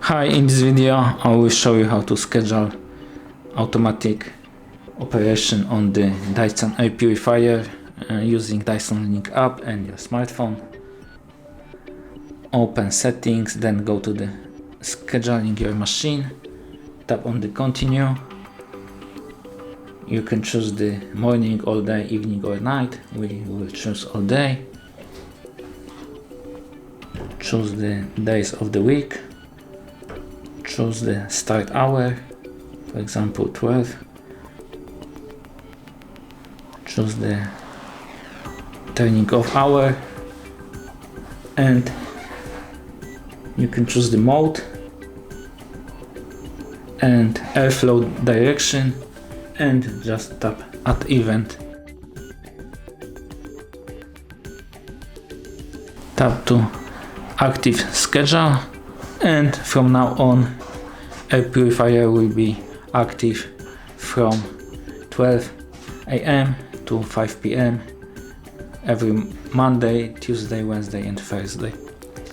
Hi, in this video I will show you how to schedule automatic operation on the Dyson Air Purifier using Dyson Link app and your smartphone. Open settings, then go to the scheduling your machine, tap on the continue. You can choose the morning, all day, evening or night. We will choose all day. Choose the days of the week. Choose the start hour, for example 12. Choose the turning off hour, and you can choose the mode and airflow direction, and just tap add event. Tap to active schedule, and from now on Air Purifier will be active from 12 AM to 5 PM every Monday, Tuesday, Wednesday and Thursday.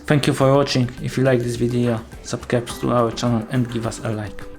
Thank you for watching. If you like this video, subscribe to our channel and give us a like.